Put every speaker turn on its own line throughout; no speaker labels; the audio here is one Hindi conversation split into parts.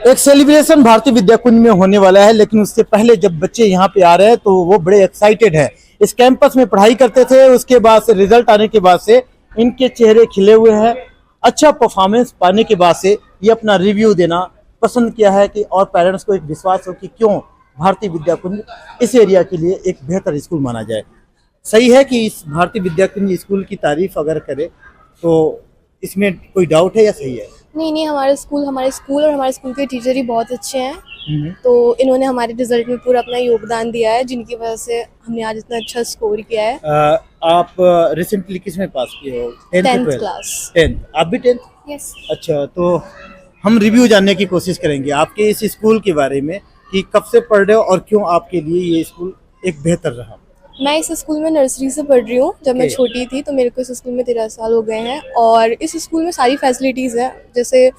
एक सेलिब्रेशन भारतीय विद्या कुंज में होने वाला है, लेकिन उससे पहले जब बच्चे यहाँ पे आ रहे हैं तो वो बड़े एक्साइटेड है। इस कैंपस में पढ़ाई करते थे, उसके बाद से रिजल्ट आने के बाद से इनके चेहरे खिले हुए हैं। अच्छा परफॉर्मेंस पाने के बाद से ये अपना रिव्यू देना पसंद किया है कि और पेरेंट्स को एक विश्वास हो कि क्यों भारतीय विद्या कुंज इस एरिया के लिए एक बेहतर स्कूल माना जाए। सही है कि इस भारतीय विद्या कुंज स्कूल की तारीफ अगर करे तो इसमें कोई डाउट है या सही है?
नहीं नहीं, हमारे स्कूल और हमारे स्कूल के टीचर ही बहुत अच्छे हैं। तो इन्होंने हमारे रिजल्ट में पूरा अपना योगदान दिया है, जिनकी वजह से हमने आज इतना अच्छा स्कोर किया है।
आप रिसेंटली किस में पास किए हो?
10th class.
10th, आप भी 10th?
यस।
अच्छा, तो हम रिव्यू जानने की कोशिश करेंगे आपके इस स्कूल के बारे में कि कब से पढ़ रहे हो और क्यों आपके लिए ये स्कूल एक बेहतर रहा।
मैं इस स्कूल में नर्सरी से पढ़ रही हूँ। जब मैं छोटी थी तो मेरे को इस स्कूल में 13 साल हो गए हैं, और इस स्कूल में सारी फैसिलिटीज़ हैं। जैसे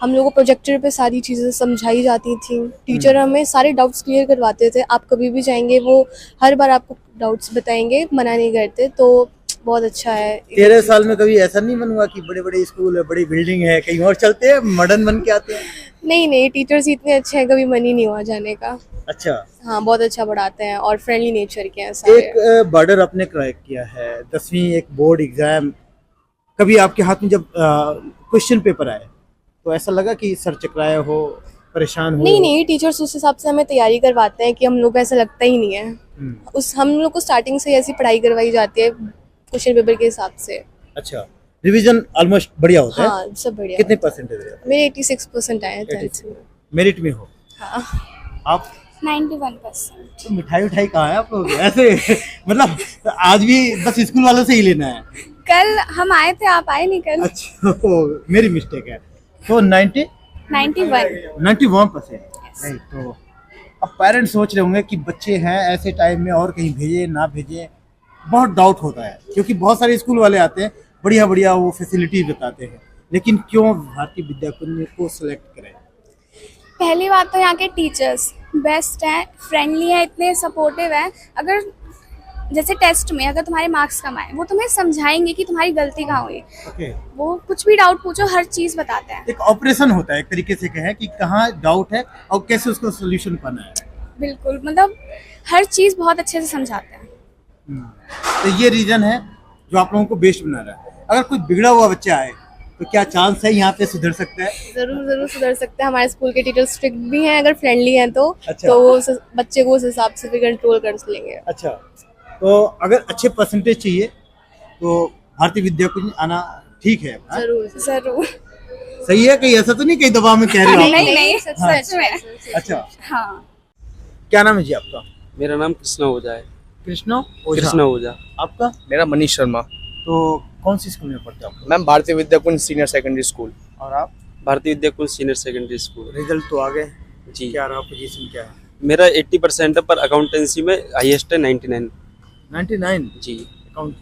हम लोगों को प्रोजेक्टर पे सारी चीज़ें समझाई जाती थी, टीचर हमें सारे डाउट्स क्लियर करवाते थे। आप कभी भी जाएंगे वो हर बार आपको डाउट्स बताएंगे, मना नहीं करते। तो बहुत अच्छा है।
13 साल में कभी ऐसा नहीं मन हुआ कि बड़े बड़े स्कूल है, बड़ी बिल्डिंग है, कहीं और चलते हैं, मॉडर्न बन के आते हैं?
नहीं नहीं, टीचर्स इतने अच्छे हैं, कभी मन ही नहीं हुआ जाने का।
अच्छा,
हाँ, बहुत अच्छा पढ़ाते हैं और फ्रेंडली नेचर के हैं सारे।
एक बॉर्डर आपने क्रैक किया है, 10वीं एक बोर्ड एग्जाम, कभी आपके हाथ में जब क्वेश्चन पेपर आए तो ऐसा लगा कि सर चकराए हो, परेशान हो?
नहीं नहीं, टीचर्स उस हिसाब से हमें तैयारी करवाते हैं कि हम लोग को ऐसा लगता ही नहीं है। उस हम लोग को स्टार्टिंग से ऐसी पढ़ाई करवाई जाती है क्वेश्चन पेपर के हिसाब से।
अच्छा, रिवीजन ऑलमोस्ट बढ़िया होता है?
हाँ, सब बढ़िया।
कितने परसेंटेज है?
मेरे 86% आए हैं 10th में।
मेरिट में हो?
हाँ,
आप
91%।
तो मिठाई उठाई कहाँ है आप लोग ऐसे मतलब आज भी बस स्कूल वालों से ही लेना है?
कल हम आए थे, आप आए नहीं कल।
अच्छा, मेरी मिस्टेक है। तो 91 91%। नहीं, तो अब पेरेंट्स सोच रहे होंगे कि बच्चे हैं ऐसे टाइम में और कहीं भेजे ना भेजे, बहुत डाउट होता है क्योंकि बहुत सारे स्कूल वाले आते हैं, बढ़िया बढ़िया वो फैसिलिटीज बताते हैं, लेकिन क्यों भारतीय विद्या कुंज को सिलेक्ट करें?
पहली बात तो यहाँ के टीचर्स बेस्ट हैं, फ्रेंडली हैं, इतने सपोर्टिव हैं। अगर जैसे टेस्ट में अगर तुम्हारे मार्क्स कम आए, वो तुम्हें समझाएंगे कि तुम्हारी गलती कहाँ हुई।
ओके,
वो कुछ भी डाउट पूछो, हर चीज़ बताते हैं।
एक ऑपरेशन होता है एक तरीके से कहें कि कहाँ डाउट है और कैसे उसको सोल्यूशन पाना है।
बिल्कुल, मतलब हर चीज़ बहुत अच्छे से समझाते हैं।
तो ये रीजन है जो आप लोगों को बेस्ट बना रहा है। अगर कोई बिगड़ा हुआ बच्चा आए तो क्या चांस है यहाँ पे सुधर सकता है?
जरूर जरूर सुधर सकते हैं। हमारे स्कूल के टीचर स्ट्रिक्ट भी हैं, अगर फ्रेंडली हैं तो।
अच्छा।
तो वो बच्चे को उस हिसाब से भी कंट्रोल कर लेंगे।
अच्छा, तो अगर अच्छे परसेंटेज चाहिए तो भारतीय विद्या कुंज आना ठीक है? हाँ?
जरूर
जरूर।
सही है? कहीं ऐसा तो नहीं कहीं दबाव में कह रहे हो आप?
नहीं नहीं,
हाँ।
सच में।
अच्छा,
हाँ,
क्या नाम है जी आपका?
मेरा नाम कृष्णा ओझा है।
कृष्णा ओझा। आपका?
मेरा मनीष शर्मा।
तो कौन सी स्कूल में पढ़ते हो आप?
मैम भारतीय विद्या कुंज सीनियर सेकेंडरी स्कूल।
और आप?
भारतीय विद्या कुंज सीनियर सेकेंडरी स्कूल।
रिजल्ट तो आ गए
जी,
क्या रहा, पोजीशन क्या है?
मेरा 80% है, पर अकाउंटेंसी में हाईएस्ट है 99।
99
जी
अकाउंट।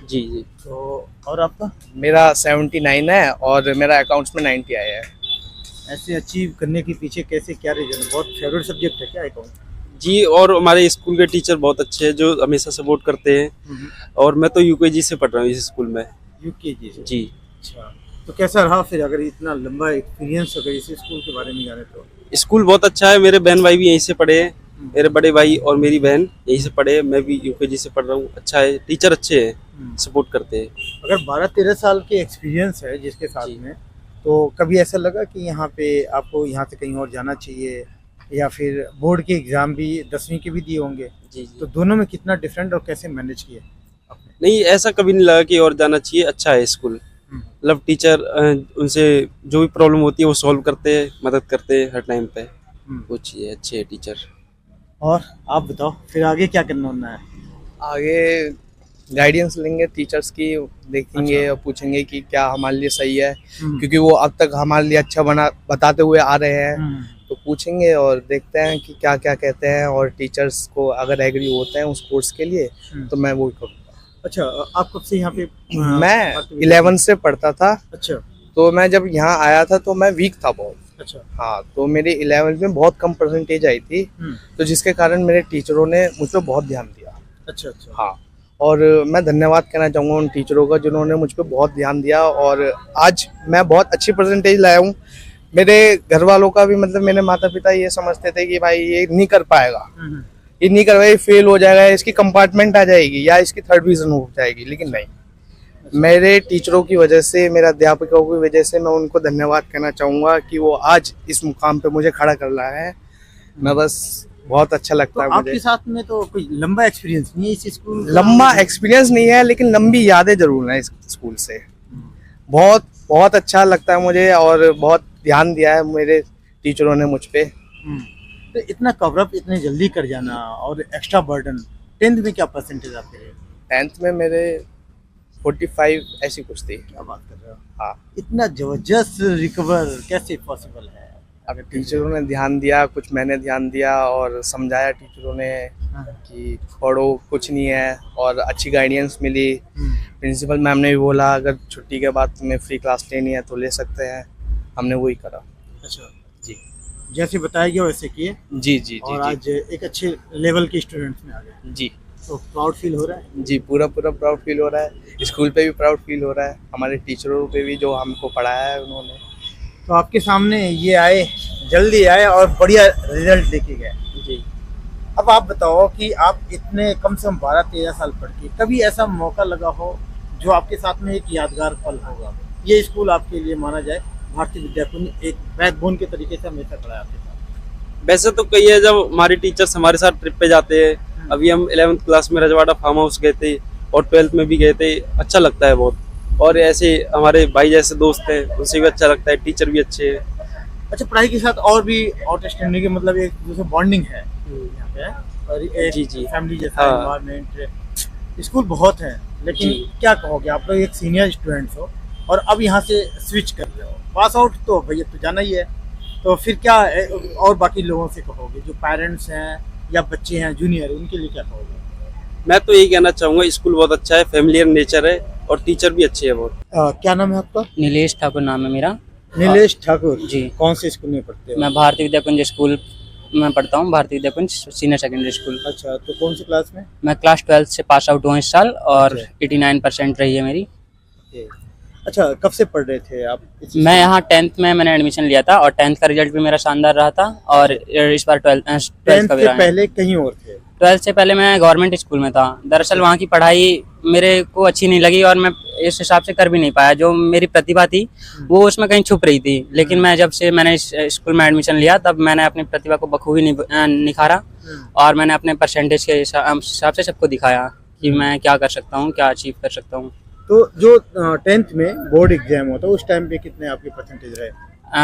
जी जी।
तो और आपका?
मेरा 79 है और मेरा अकाउंट्स में 90 आया है।
ऐसे अचीव करने के पीछे कैसे, क्या रीजन है? बहुत फेवरेट सब्जेक्ट है क्या अकाउंट?
जी, और हमारे स्कूल के टीचर बहुत अच्छे हैं जो हमेशा सपोर्ट करते हैं। और मैं तो यूकेजी से पढ़ रहा हूँ इस स्कूल में।
यूकेजी से?
जी।
अच्छा, तो कैसा रहा फिर, अगर इतना लंबा एक्सपीरियंस अगर इस स्कूल के बारे में जाने तो?
स्कूल बहुत अच्छा है, मेरे बहन भाई भी यहीं से पढ़े हैं। मेरे बड़े भाई और मेरी बहन यहीं से पढ़े हैं, मैं भी यूकेजी से पढ़ रहा हूँ। अच्छा है, टीचर अच्छे हैं, सपोर्ट करते हैं।
अगर 12-13 साल के एक्सपीरियंस है जिसके साथ में, तो कभी ऐसा लगा कि यहाँ पे आपको यहाँ से कहीं और जाना चाहिए, या फिर बोर्ड के एग्जाम भी 10वीं के भी दिए होंगे,
जी जी।
तो दोनों में कितना डिफरेंट और कैसे मैनेज किए आपने?
नहीं, ऐसा कभी नहीं लगा कि और जाना चाहिए। अच्छा है स्कूल, मतलब टीचर उनसे जो भी प्रॉब्लम होती है वो सॉल्व करते हैं, मदद करते हैं हर टाइम पे। वो चाहिए, अच्छे टीचर।
और आप बताओ फिर आगे क्या करना होना है?
आगे गाइडेंस लेंगे टीचर्स की, देखेंगे
अच्छा।
और पूछेंगे कि क्या हमारे लिए सही है, क्योंकि वो अब तक हमारे लिए अच्छा बताते हुए आ रहे हैं। तो पूछेंगे और देखते हैं कि क्या क्या कहते हैं, और टीचर्स को अगर एग्री होते हैं उस कोर्स के लिए तो मैं वो करूँगा।
अच्छा, आप कब से यहाँ पे?
मैं 11 से पढ़ता था।
अच्छा
तो मैं जब यहाँ आया था तो मैं वीक था बहुत।
अच्छा।
हाँ, तो मेरी 11th में बहुत कम परसेंटेज आई थी, तो जिसके कारण मेरे टीचरों ने मुझ पर बहुत ध्यान दिया।
अच्छा अच्छा।
हाँ, और मैं धन्यवाद कहना चाहूँगा उन टीचरों का जिन्होंने मुझ पर बहुत ध्यान दिया, और आज मैं बहुत अच्छी परसेंटेज लाया हूँ। मेरे घर वालों का भी मतलब मेरे माता पिता ये समझते थे कि भाई ये नहीं कर पाएगा, ये नहीं कर पाएगा, फेल हो जाएगा, इसकी कंपार्टमेंट आ जाएगी या इसकी थर्ड डिवीजन हो जाएगी। लेकिन नहीं, मेरे टीचरों की वजह से, मेरे अध्यापकों की वजह से मैं उनको धन्यवाद कहना चाहूँगा कि वो आज इस मुकाम पे मुझे खड़ा कर रहा है। मैं बस बहुत अच्छा लगता है
तो
मुझे।
आपके साथ में तो कोई लंबा एक्सपीरियंस नहीं है इस स्कूल का?
लंबा एक्सपीरियंस नहीं है लेकिन लंबी यादें जरूर हैं इस स्कूल से। बहुत बहुत अच्छा लगता है मुझे और बहुत ध्यान दिया है मेरे टीचरों ने मुझ पे।
तो इतना कवरअप इतने जल्दी कर जाना और एक्स्ट्रा बर्डन, 10th में क्या परसेंटेज आपके रहे?
10th में मेरे 45 ऐसी कुछ थी।
क्या बात कर रहे हो?
हाँ,
इतना जबरदस्त रिकवर कैसे पॉसिबल है?
अगर टीचरों ने ध्यान दिया, कुछ मैंने ध्यान दिया और समझाया टीचरों ने
हाँ।
कि पढ़ो, कुछ नहीं है, और अच्छी गाइडेंस मिली। प्रिंसिपल मैम ने भी बोला अगर छुट्टी के बाद तुम्हें फ्री क्लास लेनी है तो ले सकते हैं। हमने वही करा।
अच्छा
जी
जैसे बताया गया वैसे किए
जी जी
और
जी
आज एक अच्छे लेवल के स्टूडेंट्स में आ गए,
जी
तो प्राउड फील हो रहा है?
जी, पूरा पूरा प्राउड फील हो रहा है। स्कूल पे भी प्राउड फील हो रहा है, हमारे टीचरों पे भी जो हमको पढ़ाया है उन्होंने।
तो आपके सामने ये आए, जल्दी आए और बढ़िया रिजल्ट लेके गए।
जी,
अब आप बताओ कि आप इतने कम से कम 12-13 साल पढ़ के कभी ऐसा मौका लगा हो जो आपके साथ में एक यादगार पल होगा? ये स्कूल आपके लिए माना जाए भारतीय विद्याकुंज एक बैकबोन के तरीके से हमेशा खड़ा है आपके साथ।
वैसे तो कई है, जब हमारे टीचर्स हमारे साथ ट्रिप पे जाते हैं। अभी हम 11th क्लास में रजवाड़ा फार्म हाउस गए थे और 12th में भी गए थे। अच्छा लगता है बहुत। और ऐसे हमारे भाई जैसे दोस्त हैं, उनसे भी अच्छा लगता है, टीचर भी अच्छे हैं।
अच्छा, पढ़ाई के साथ और भी आउटस्टैंडिंग के मतलब एक दूसरे बॉन्डिंग है यहाँ पे, और एक
जी, जी।
फैमिली जैसा
हाँ।
एनवायरनमेंट। स्कूल बहुत है, लेकिन
जी।
क्या कहोगे, आप लोग एक सीनियर स्टूडेंट्स हो और अब यहाँ से स्विच कर रहे हो, पास आउट तो भैया तो जाना ही है, तो फिर क्या और बाकी लोगों से कहोगे जो पेरेंट्स हैं या बच्चे हैं जूनियर, उनके लिए क्या कहोगे?
मैं तो यही कहना चाहूँगा, स्कूल बहुत अच्छा है, फैमिलियर नेचर है और टीचर भी अच्छे हैं बहुत।
क्या नाम है आपका?
नीलेश ठाकुर नाम है मेरा।
नीलेश ठाकुर
जी।
कौन से स्कूल में पढ़ते हो?
मैं भारतीय विद्याकुंज स्कूल में पढ़ता हूँ, भारतीय विद्याकुंज सीनियर सेकेंडरी स्कूल।
अच्छा, तो कौन सी क्लास में?
मैं क्लास 12th से पास आउट हूँ इस साल और
अच्छा।
89% रही है मेरी।
अच्छा, कब से पढ़ रहे थे आप
मैं यहाँ 10th में मैंने एडमिशन लिया था और 10th का रिजल्ट भी मेरा शानदार रहा था और इस बार 12th
10th
का भी
से
रहा है।
पहले कहीं और थे?
12th से पहले मैं गवर्नमेंट स्कूल में था। दरअसल वहाँ की पढ़ाई मेरे को अच्छी नहीं लगी और मैं इस हिसाब से कर भी नहीं पाया। जो मेरी प्रतिभा थी वो उसमें कहीं छुप रही थी, लेकिन मैं जब से मैंने इस स्कूल में एडमिशन लिया तब मैंने अपनी प्रतिभा को बखूबी निखारा और मैंने अपने परसेंटेज के हिसाब से सबको दिखाया कि मैं क्या कर सकता हूँ, क्या अचीव कर सकता हूँ।
तो जो 10th में बोर्ड एग्जाम होता है उस टाइम पे कितने आपके परसेंटेज रहे?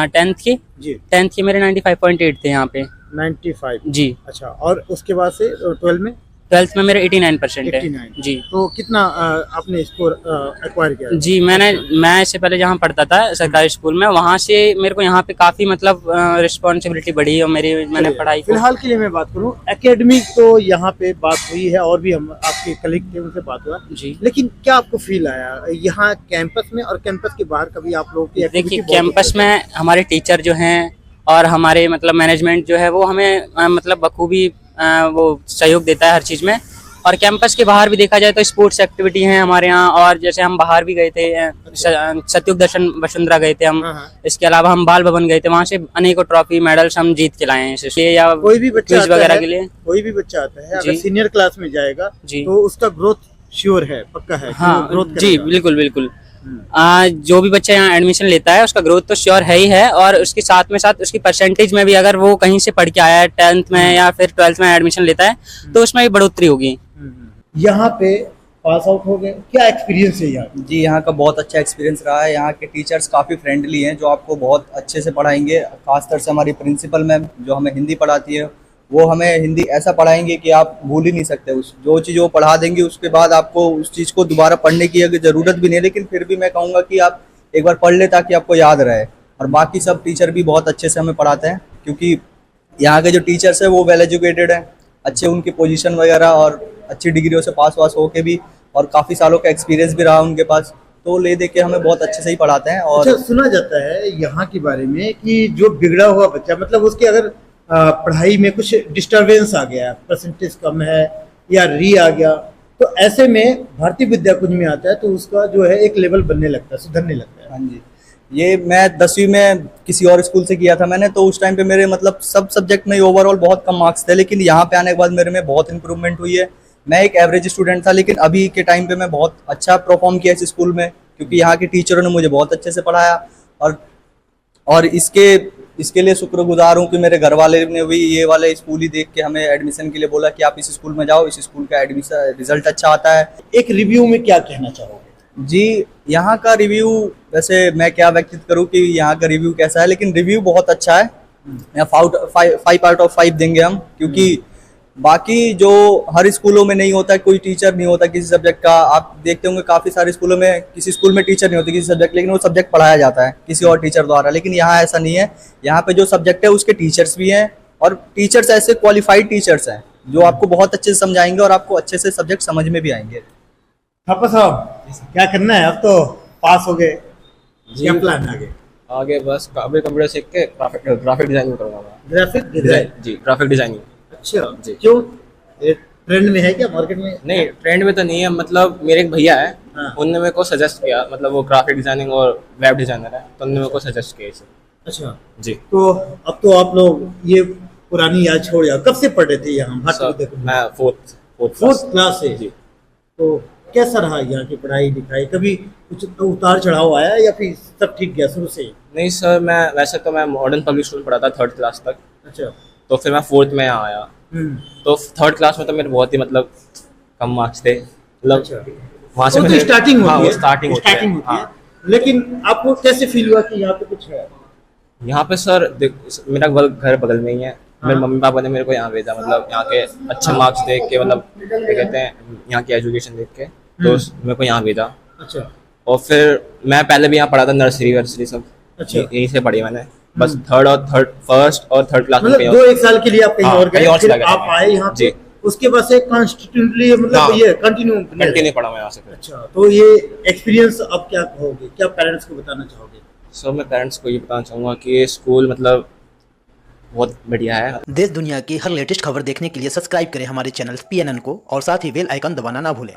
10th की
जी
10th के मेरे 95.8 थे यहाँ पे।
95।
जी।
अच्छा, और उसके बाद से 12 में
12th में मेरे 89% है।
89।
जी।
तो कितना आपने स्कोर एक्वायर किया?
जी, मैं इससे पहले जहाँ पढ़ता था सरकारी स्कूल में, वहाँ से मेरे को यहाँ पे काफ़ी मतलब रिस्पॉन्सिबिलिटी बढ़ी और मैंने पढ़ाई को।
फिलहाल के लिए मैं बात करूँ एकेडमिक, तो यहाँ पे बात हुई है और भी हम आपके कलीग थे उनसे बात हुआ
जी।
लेकिन क्या आपको फील आया यहाँ कैंपस में और कैंपस के बाहर कभी आप लोगों की
देखिए, कैंपस में हमारे टीचर जो हैं और हमारे मतलब मैनेजमेंट जो है वो हमें मतलब बखूबी वो सहयोग देता है हर चीज़ में। और कैंपस के बाहर भी देखा जाए तो स्पोर्ट्स एक्टिविटी हैं हमारे यहाँ, और जैसे हम बाहर भी गए थे, सतयुग दर्शन वसुंधरा गए थे हम। इसके अलावा हम बाल भवन गए थे, वहाँ से अनेकों ट्रॉफी मेडल्स हम जीत के लाए हैं इससे। या
कोई भी बच्चा
क्विज वगैरह के लिए
कोई भी बच्चा आता है अगर
जी।
सीनियर क्लास में जाएगा
जी।
तो उसका ग्रोथ श्योर है, पक्का है कि वो
हाँ
ग्रोथ
जी,
करेगा।
बिल्कुल बिल्कुल। जो भी बच्चा यहाँ एडमिशन लेता है उसका ग्रोथ तो श्योर है ही है, और उसके साथ में साथ उसकी परसेंटेज में भी अगर वो कहीं से पढ़ के आया है 10th में या फिर 12th में एडमिशन लेता है तो उसमें भी बढ़ोतरी होगी।
यहाँ पे पास आउट हो गए, क्या एक्सपीरियंस है यहाँ?
जी, यहाँ का बहुत अच्छा एक्सपीरियंस रहा है। यहाँ के टीचर्स काफ़ी फ्रेंडली हैं जो आपको बहुत अच्छे से पढ़ाएंगे। खासकर से हमारी प्रिंसिपल मैम जो हमें हिंदी पढ़ाती है, वो हमें हिंदी ऐसा पढ़ाएंगे कि आप भूल ही नहीं सकते। उस जो चीज़ वो पढ़ा देंगी उसके बाद आपको उस चीज़ को दोबारा पढ़ने की अगर ज़रूरत भी नहीं, लेकिन फिर भी मैं कहूँगा कि आप एक बार पढ़ ले ताकि आपको याद रहे। और बाकी सब टीचर भी बहुत अच्छे से हमें पढ़ाते हैं, क्योंकि यहाँ के जो टीचर्स हैं वो वेल एजुकेटेड हैं, अच्छे उनकी पोजीशन वगैरह और अच्छी डिग्रियों से पास होके भी, और काफ़ी सालों का एक्सपीरियंस भी रहा उनके पास, तो ले दे के हमें बहुत अच्छे से ही पढ़ाते हैं। और
अच्छा, सुना जाता है यहाँ के बारे में कि जो बिगड़ा हुआ बच्चा, मतलब उसके अगर पढ़ाई में कुछ डिस्टरबेंस आ गया, परसेंटेज कम है या री आ गया, तो ऐसे में भारतीय विद्याकुंज में आता है तो उसका जो है एक लेवल बनने लगता है, सुधरने लगता है।
हाँ जी, ये मैं 10वीं में किसी और स्कूल से किया था मैंने, तो उस टाइम पे मेरे मतलब सब सब्जेक्ट में ओवरऑल बहुत कम मार्क्स थे, लेकिन यहाँ पे आने के बाद मेरे में बहुत इंप्रूवमेंट हुई है। मैं एक एवरेज स्टूडेंट था, लेकिन अभी के टाइम पे मैं बहुत अच्छा परफॉर्म किया इस स्कूल में, क्योंकि यहाँ के टीचरों ने मुझे बहुत अच्छे से पढ़ाया। और इसके लिए शुक्रगुजार हूँ कि मेरे घर वाले ने भी ये वाले स्कूल ही देख के हमें एडमिशन के लिए बोला कि आप इस स्कूल में जाओ, इस स्कूल का एडमिशन रिजल्ट अच्छा आता है।
एक रिव्यू में क्या कहना चाहोगे?
जी, यहाँ का रिव्यू, वैसे मैं क्या व्यक्तित करूँ कि यहाँ का रिव्यू कैसा है, लेकिन रिव्यू बहुत अच्छा है। यहाँ 5 आउट ऑफ 5 देंगे हम, क्योंकि बाकी जो हर स्कूलों में नहीं होता, कोई टीचर नहीं होता किसी सब्जेक्ट का। आप देखते होंगे काफ़ी सारे स्कूलों में किसी स्कूल में टीचर नहीं होते किसी सब्जेक्ट, लेकिन वो सब्जेक्ट पढ़ाया जाता है किसी और टीचर द्वारा। लेकिन यहाँ ऐसा नहीं है, यहाँ पे जो सब्जेक्ट है उसके टीचर्स भी हैं, और टीचर्स ऐसे क्वालिफाइड टीचर्स हैं जो आपको बहुत अच्छे से समझाएंगे और आपको अच्छे से सब्जेक्ट समझ में भी आएंगे।
थापा साहब, क्या करना है? अब तो पास हो गए, क्या प्लान आगे?
आगे बस कंप्यूटर सीख के ग्राफिक डिजाइनिंग करूंगा।
Graphic design?
जी, ग्राफिक डिजाइनिंग।
अच्छा
जी।
क्यों? ट्रेंड में है क्या मार्केट में?
नहीं, ट्रेंड में तो नहीं है, मतलब मेरे एक भैया है,
हाँ।
उनने मेरे को सजेस्ट किया, मतलब वो ग्राफिक डिजाइनिंग और वेब डिजाइनर है, तो उन्होंने मेरे को सजेस्ट किया इसे।
अच्छा
जी।
तो अब तो आप लोग ये पुरानी याद छोड़ जाओ। कब से पढ़े थे यहाँ भारतीय विद्या कुंज?
मैं फोर्थ
फोर्थ क्लास से?
जी।
तो कैसा रहा यहाँ की पढ़ाई लिखाई? कभी कुछ उतार चढ़ाव आया या फिर सब ठीक गया शुरू से?
नहीं सर, मैं वैसे तो मैं मॉडर्न पब्लिक स्कूल पढ़ा था 3rd क्लास तक,
अच्छा।
तो फिर मैं 4th में यहाँ आया। तो 3rd क्लास में तो मेरे बहुत ही मतलब कम मार्क्स थे, मतलब
अच्छा।
वहाँ से
वो तो
मैंने-
स्टार्टिंग
हाँ,
होती
वो
है,
स्टार्टिंग होती है।
होती है।
हाँ।
लेकिन आपको कैसे फील हुआ कि यहाँ पे कुछ है?
यहाँ पे सर मेरा घर बगल में ही है। मेरे
हाँ।
मम्मी पापा ने मेरे को यहाँ भेजा, मतलब यहाँ के अच्छे मार्क्स देख के, मतलब क्या कहते हैं, यहाँ की एजुकेशन देख के, तो मेरे को यहाँ भेजा।
अच्छा।
और फिर मैं पहले भी यहाँ पढ़ा था, नर्सरी वर्सरी सब
अच्छा।
यहीं से पढ़ी मैंने। बस फर्स्ट और थर्ड क्लास में
मतलब 1 साल के लिए आप कहीं
हाँ,
और गए,
कहीं और
फिर
चला गया
आप
था।
आए यहाँ पे,
जी।
उसके बाद से कॉन्स्टिट्यूटली मतलब
हाँ।
ये कंटिन्यू
पढ़ा मैं यहाँ से फिर।
अच्छा। तो ये एक्सपीरियंस अब क्या कहोगे, क्या पेरेंट्स को बताना चाहोगे?
सो मैं पेरेंट्स को ये बताना चाहूँगा कि ये स्कूल मतलब बहुत बढ़िया है।
देश दुनिया की हर लेटेस्ट खबर देखने के लिए सब्सक्राइब करें हमारे चैनल PNN को, और साथ ही बेल आइकन दबाना ना भूलें।